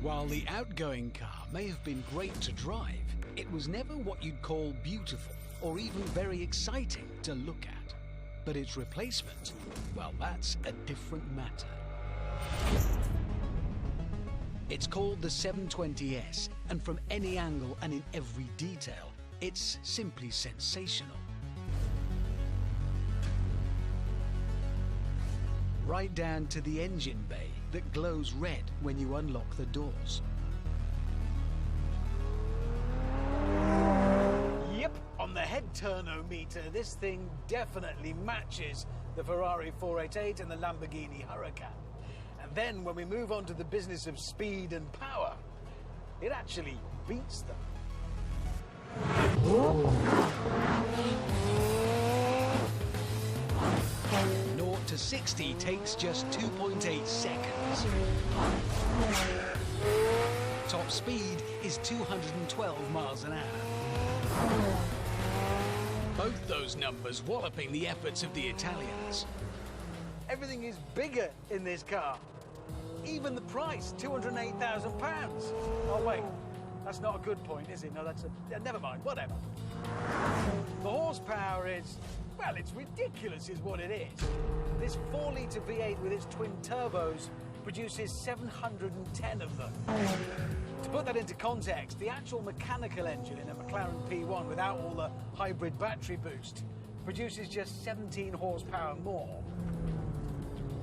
While the outgoing car may have been great to drive, it was never what you'd call beautiful or even very exciting to look at. But its replacement, well, that's a different matter. It's called the 720s, and from any angle and in every detail, it's simply sensational. Right down to the engine bay that glows red when you unlock the doors. Yep, on the head turnometer, this thing definitely matches the Ferrari 488 and the Lamborghini Huracan. And then when we move on to the business of speed and power, it actually beats them. 0 to 60 takes just 2.8 seconds. Top speed is 212 miles an hour. Both those numbers walloping the efforts of the Italians. Everything is bigger in this car. Even the price, £208,000. Oh wait, that's not a good point, is it? No, that's a... never mind, whatever. The horsepower is... well, it's ridiculous is what it is. This 4-litre V8 with its twin turbos produces 710 of them. To put that into context, the actual mechanical engine in a McLaren P1 without all the hybrid battery boost produces just 17 horsepower more.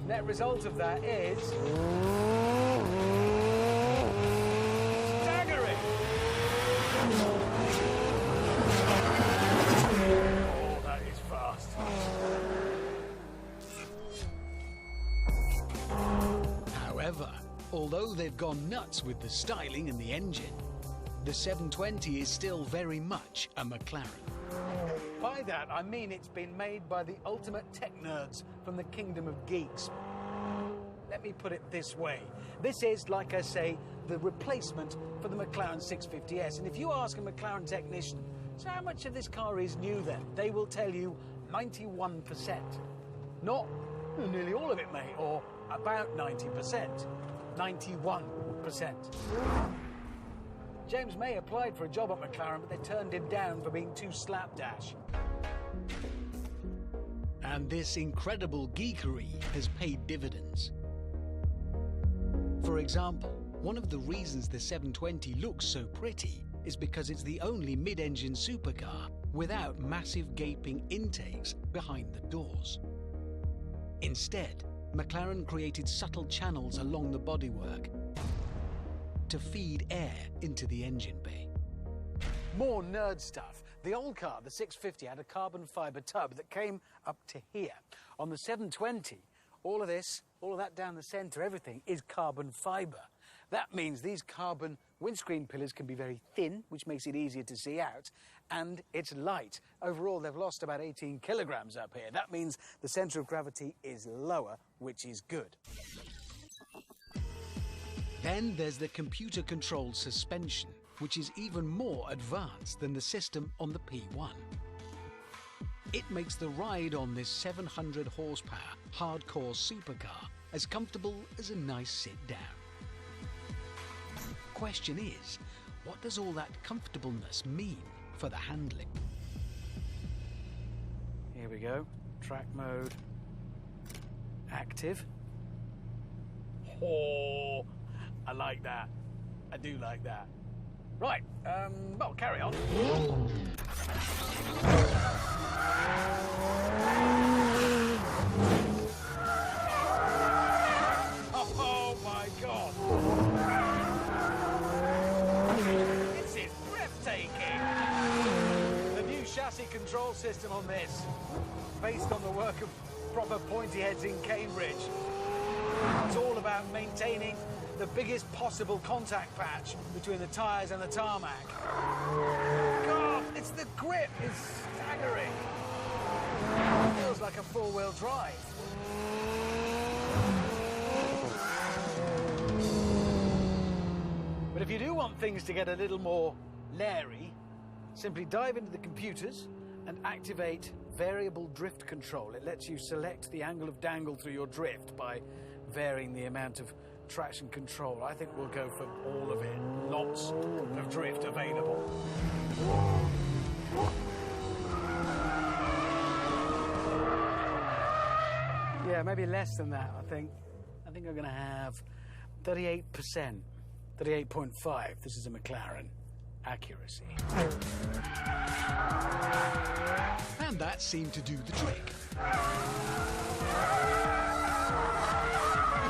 Net result of that is... staggering! Oh, that is fast. However, although they've gone nuts with the styling and the engine, the 720 is still very much a McLaren. By that, I mean it's been made by the ultimate tech nerds from the kingdom of geeks. Let me put it this way. This is, like I say, the replacement for the McLaren 650S. And if you ask a McLaren technician, so how much of this car is new then? They will tell you 91%. Not nearly all of it, mate, or about 90%. 91%. James May applied for a job at McLaren, but they turned him down for being too slapdash. And this incredible geekery has paid dividends. For example, one of the reasons the 720 looks so pretty is because it's the only mid-engine supercar without massive gaping intakes behind the doors. Instead, McLaren created subtle channels along the bodywork to feed air into the engine bay. More nerd stuff. The old car, the 650, had a carbon fibre tub that came up to here. On the 720, all of that down the centre, everything is carbon fibre. That means these carbon windscreen pillars can be very thin, which makes it easier to see out, and it's light. Overall, they've lost about 18 kilograms up here. That means the centre of gravity is lower, which is good. Then there's the computer-controlled suspension, which is even more advanced than the system on the P1. It makes the ride on this 700 horsepower hardcore supercar as comfortable as a nice sit-down. Question is, what does all that comfortableness mean for the handling? Here we go. Track mode. Active. Oh, I like that. I do like that. Right, well, carry on. Oh my God! This is breathtaking! The new chassis control system on this, based on the work of proper pointy heads in Cambridge. It's all about maintaining the biggest possible contact patch between the tyres and the tarmac. God, it's the grip, it's staggering. It feels like a four-wheel drive. But if you do want things to get a little more leery, simply dive into the computers and activate variable drift control. It lets you select the angle of dangle through your drift by varying the amount of traction control. I think we'll go for all of it. Lots of drift available. Yeah, maybe less than that, I think. I think I'm going to have 38%, 38.5. This is a McLaren accuracy. And that seemed to do the trick.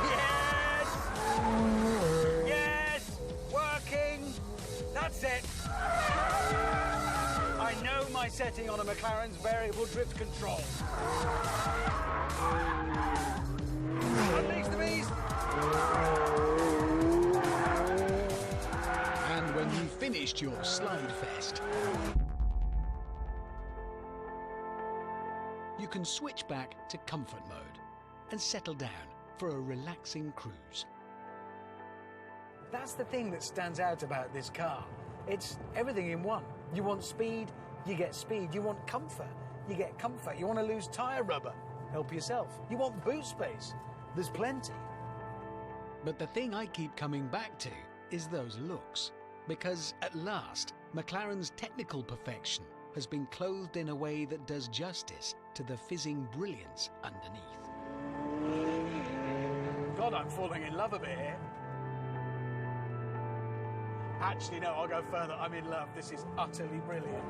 Yes! Yes! Working! That's it! I know my setting on a McLaren's variable drift control. Unleash the beast! And when you finished your slide fest, you can switch back to comfort mode and settle down for a relaxing cruise. That's the thing that stands out about this car. It's everything in one. You want speed, you get speed. You want comfort, you get comfort. You want to lose tyre rubber, help yourself. You want boot space, there's plenty. But the thing I keep coming back to is those looks. Because at last, McLaren's technical perfection has been clothed in a way that does justice to the fizzing brilliance underneath. God, I'm falling in love a bit here. Actually, no, I'll go further. I'm in love. This is utterly brilliant.